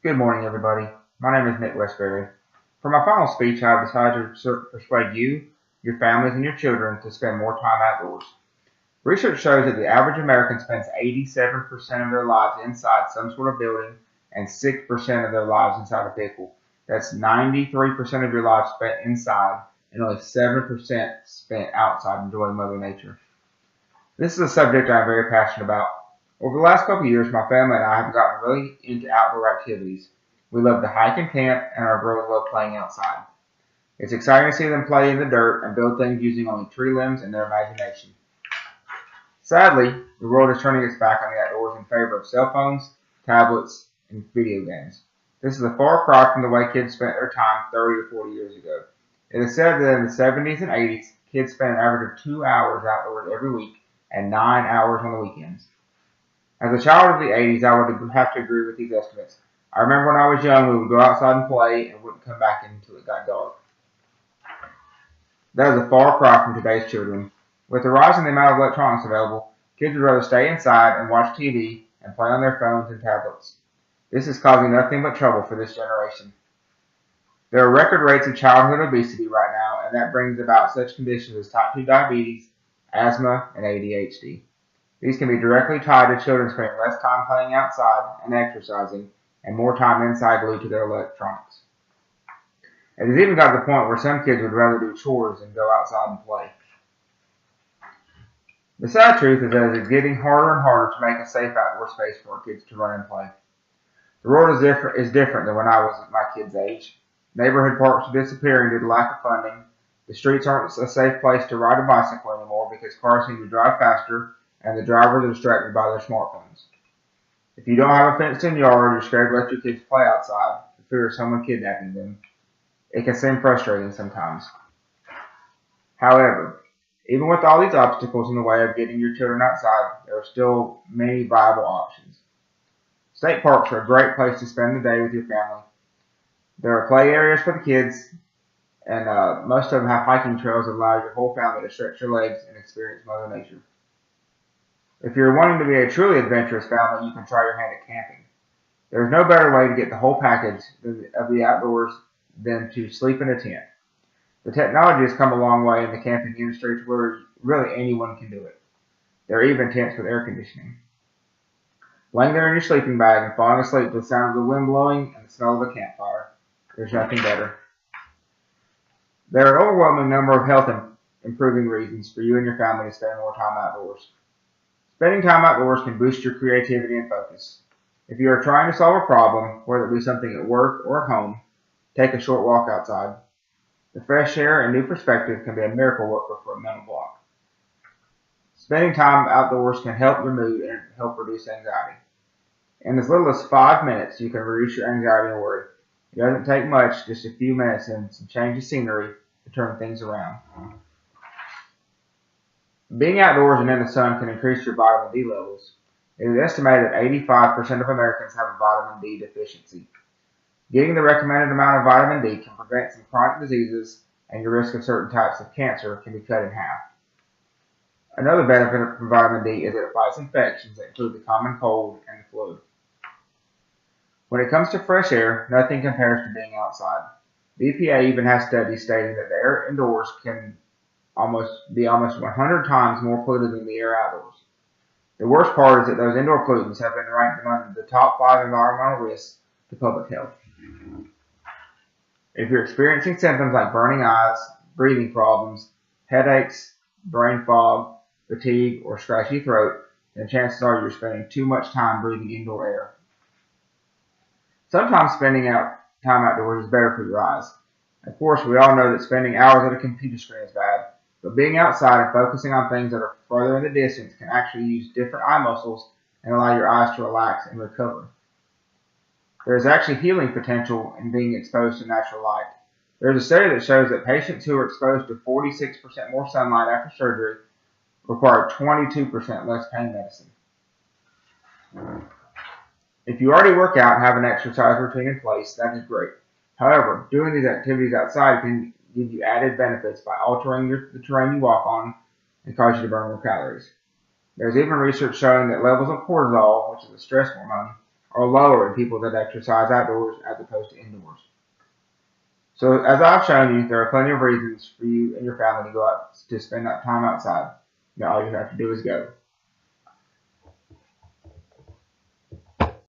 Good morning, everybody. My name is Nick Westbury. For my final speech, I have decided to persuade you, your families, and your children to spend more time outdoors. Research shows that the average American spends 87% of their lives inside some sort of building and 6% of their lives inside a vehicle. That's 93% of your life spent inside and only 7% spent outside enjoying Mother Nature. This is a subject I'm very passionate about. Over the last couple of years, my family and I have gotten really into outdoor activities. We love to hike and camp, and our girls love playing outside. It's exciting to see them play in the dirt and build things using only tree limbs and their imagination. Sadly, the world is turning its back on the outdoors in favor of cell phones, tablets, and video games. This is a far cry from the way kids spent their time 30 or 40 years ago. It is said that in the 70s and 80s, kids spent an average of 2 hours outdoors every week and 9 hours on the weekends. As a child of the 80s, I would have to agree with these estimates. I remember when I was young, we would go outside and play and wouldn't come back until it got dark. That is a far cry from today's children. With the rise in the amount of electronics available, kids would rather stay inside and watch TV and play on their phones and tablets. This is causing nothing but trouble for this generation. There are record rates of childhood obesity right now, and that brings about such conditions as type 2 diabetes, asthma, and ADHD. These can be directly tied to children spending less time playing outside and exercising and more time inside glued to their electronics. It has even got to the point where some kids would rather do chores than go outside and play. The sad truth is that it is getting harder and harder to make a safe outdoor space for our kids to run and play. The world is different than when I was at my kids' age. Neighborhood parks are disappearing due to lack of funding. The streets aren't a safe place to ride a bicycle anymore because cars seem to drive faster and the drivers are distracted by their smartphones. If you don't have a fenced-in yard, you're scared to let your kids play outside for fear of someone kidnapping them. It can seem frustrating sometimes. However, even with all these obstacles in the way of getting your children outside, there are still many viable options. State parks are a great place to spend the day with your family. There are play areas for the kids, and most of them have hiking trails that allow your whole family to stretch your legs and experience Mother Nature. If you're wanting to be a truly adventurous family, you can try your hand at camping. There is no better way to get the whole package of the outdoors than to sleep in a tent. The technology has come a long way in the camping industry to where really anyone can do it. There are even tents with air conditioning. Laying there in your sleeping bag and falling asleep to the sound of the wind blowing and the smell of a campfire. There's nothing better. There are an overwhelming number of health improving reasons for you and your family to spend more time outdoors. Spending time outdoors can boost your creativity and focus. If you are trying to solve a problem, whether it be something at work or at home, take a short walk outside. The fresh air and new perspective can be a miracle worker for a mental block. Spending time outdoors can help your mood and help reduce anxiety. In as little as 5 minutes, you can reduce your anxiety and worry. It doesn't take much, just a few minutes and some change of scenery to turn things around. Being outdoors and in the sun can increase your vitamin D levels. It is estimated that 85% of Americans have a vitamin D deficiency. Getting the recommended amount of vitamin D can prevent some chronic diseases, and your risk of certain types of cancer can be cut in half. Another benefit from vitamin D is that it fights infections that include the common cold and the flu. When it comes to fresh air, nothing compares to being outside. The EPA even has studies stating that the air indoors can be almost 100 times more polluted than the air outdoors. The worst part is that those indoor pollutants have been ranked among the top 5 environmental risks to public health. If you're experiencing symptoms like burning eyes, breathing problems, headaches, brain fog, fatigue, or scratchy throat, then chances are you're spending too much time breathing indoor air. Sometimes spending time outdoors is better for your eyes. Of course, we all know that spending hours at a computer screen is bad, but being outside and focusing on things that are further in the distance can actually use different eye muscles and allow your eyes to relax and recover. There is actually healing potential in being exposed to natural light. There is a study that shows that patients who are exposed to 46% more sunlight after surgery require 22% less pain medicine. If you already work out and have an exercise routine in place, that is great. However, doing these activities outside can give you added benefits by altering the terrain you walk on and cause you to burn more calories. There's even research showing that levels of cortisol, which is a stress hormone, are lower in people that exercise outdoors as opposed to indoors. So as I've shown you, there are plenty of reasons for you and your family to go out to spend that time outside. Now all you have to do is go.